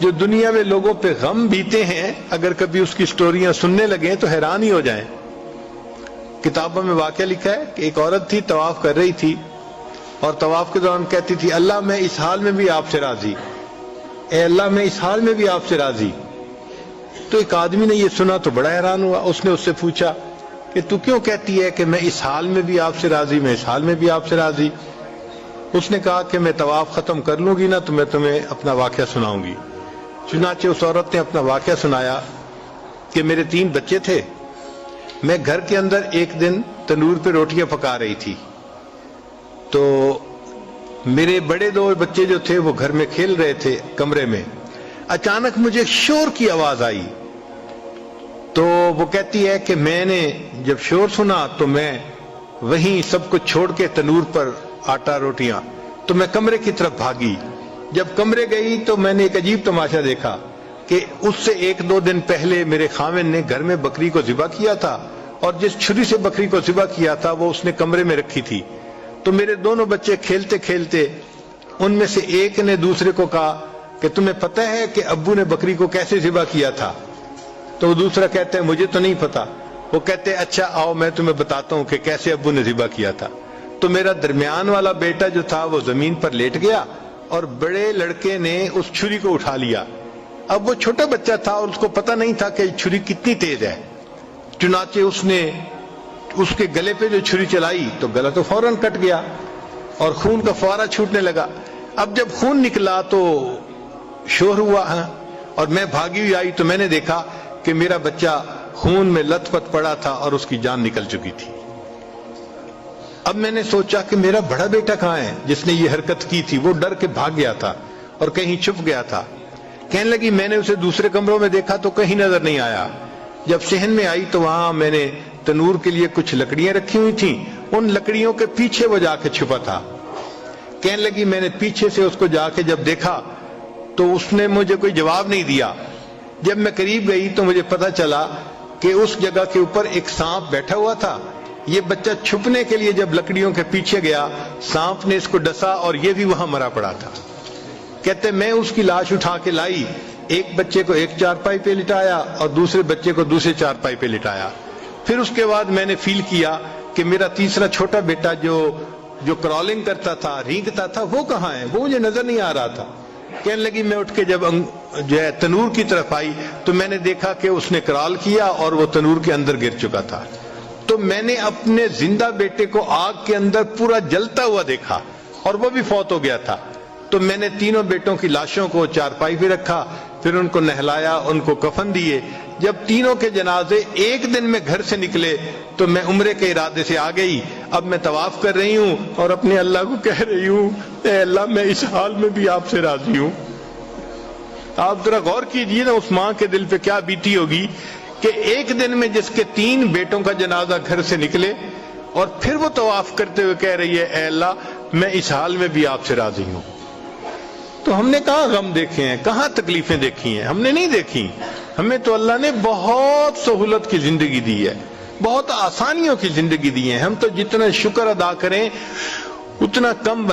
جو دنیا میں لوگوں پہ غم بیتے ہیں اگر کبھی اس کی سٹوریاں سننے لگیں تو حیران ہی ہو جائیں۔ کتابوں میں واقعہ لکھا ہے کہ ایک عورت تھی، طواف کر رہی تھی اور طواف کے دوران کہتی تھی اللہ میں اس حال میں بھی آپ سے راضی، اے اللہ میں اس حال میں بھی آپ سے راضی۔ تو ایک آدمی نے یہ سنا تو بڑا حیران ہوا، اس نے اس سے پوچھا کہ تو کیوں کہتی ہے کہ میں اس حال میں بھی آپ سے راضی، میں اس حال میں بھی آپ سے راضی؟ اس نے کہا کہ میں طواف ختم کر لوں گی نا تو میں تمہیں اپنا واقعہ سناؤں گی۔ چنانچہ اس عورت نے اپنا واقعہ سنایا کہ میرے 3 بچے تھے، میں گھر کے اندر ایک دن تنور پہ روٹیاں پکا رہی تھی تو میرے بڑے 2 بچے جو تھے وہ گھر میں کھیل رہے تھے کمرے میں، اچانک مجھے ایک شور کی آواز آئی تو وہ کہتی ہے کہ میں نے جب شور سنا تو میں وہیں سب کچھ چھوڑ کے تنور پر آٹا روٹیاں تو میں کمرے کی طرف بھاگی۔ جب کمرے گئی تو میں نے ایک عجیب تماشا دیکھا کہ اس سے 1-2 دن پہلے میرے خاوند نے گھر میں بکری کو ذبح کیا تھا اور جس چھری سے بکری کو ذبح کیا تھا وہ اس نے کمرے میں رکھی تھی۔ تو میرے دونوں بچے کھیلتے کھیلتے ان میں سے ایک نے دوسرے کو کہا کہ تمہیں پتہ ہے کہ ابو نے بکری کو کیسے ذبح کیا تھا؟ تو وہ دوسرا کہتا ہے مجھے تو نہیں پتا۔ وہ کہتے ہیں اچھا آؤ میں تمہیں بتاتا ہوں کہ کیسے ابو نے ذبح کیا تھا۔ تو میرا درمیان والا بیٹا جو تھا وہ زمین پر لیٹ گیا اور بڑے لڑکے نے اس چھری کو اٹھا لیا۔ اب وہ چھوٹا بچہ تھا اور اس کو پتہ نہیں تھا کہ چھری کتنی تیز ہے، چنانچہ اس نے اس کے گلے پہ جو چھری چلائی تو گلا تو فوراً کٹ گیا اور خون کا فوارہ چھوٹنے لگا۔ اب جب خون نکلا تو شور ہوا اور میں بھاگی ہوئی آئی تو میں نے دیکھا کہ میرا بچہ خون میں لت پت پڑا تھا اور اس کی جان نکل چکی تھی۔ اب میں نے سوچا کہ میرا بڑا بیٹا کہاں ہے جس نے یہ حرکت کی تھی؟ وہ ڈر کے بھاگ گیا تھا اور کہیں چھپ گیا تھا۔ کہنے لگی میں نے اسے دوسرے کمروں میں دیکھا تو کہیں نظر نہیں آیا۔ جب صحن میں آئی تو وہاں میں نے تنور کے لیے کچھ لکڑیاں رکھی ہوئی تھیں، ان لکڑیوں کے پیچھے وہ جا کے چھپا تھا۔ کہنے لگی میں نے پیچھے سے اس کو جا کے جب دیکھا تو اس نے مجھے کوئی جواب نہیں دیا۔ جب میں قریب گئی تو مجھے پتا چلا کہ اس جگہ کے اوپر ایک سانپ بیٹھا ہوا تھا۔ یہ بچہ چھپنے کے لیے جب لکڑیوں کے پیچھے گیا سانپ نے اس کو ڈسا اور یہ بھی وہاں مرا پڑا تھا۔ کہتے میں اس کی لاش اٹھا کے لائی، ایک بچے کو ایک چارپائی پہ لٹایا اور دوسرے بچے کو دوسرے چارپائی پہ لٹایا۔ پھر اس کے بعد میں نے فیل کیا کہ میرا تیسرا چھوٹا بیٹا جو کرالنگ کرتا تھا، رینگتا تھا، وہ کہاں ہے؟ وہ مجھے نظر نہیں آ رہا تھا۔ کہنے لگی میں اٹھ کے جب جو ہے تنور کی طرف آئی تو میں نے دیکھا کہ اس نے کرال کیا اور وہ تنور کے اندر گر چکا تھا۔ تو میں نے اپنے زندہ بیٹے کو آگ کے اندر پورا جلتا ہوا دیکھا اور وہ بھی فوت ہو گیا تھا۔ تو میں نے تینوں بیٹوں کی لاشوں کو چارپائی پہ رکھا، پھر ان کو نہلایا، ان کو کفن دیے۔ جب تینوں کے جنازے ایک دن میں گھر سے نکلے تو میں عمرے کے ارادے سے آ گئی۔ اب میں طواف کر رہی ہوں اور اپنے اللہ کو کہہ رہی ہوں اے اللہ میں اس حال میں بھی آپ سے راضی ہوں۔ آپ ذرا غور کیجئے نا اس ماں کے دل پہ کیا بیتی ہوگی کہ ایک دن میں جس کے 3 بیٹوں کا جنازہ گھر سے نکلے اور پھر وہ طواف کرتے ہوئے کہہ رہی ہے اے اللہ میں اس حال میں بھی آپ سے راضی ہوں۔ تو ہم نے کہاں غم دیکھے ہیں، کہاں تکلیفیں دیکھی ہیں؟ ہم نے نہیں دیکھی۔ ہمیں تو اللہ نے بہت سہولت کی زندگی دی ہے، بہت آسانیوں کی زندگی دی ہے۔ ہم تو جتنا شکر ادا کریں اتنا کم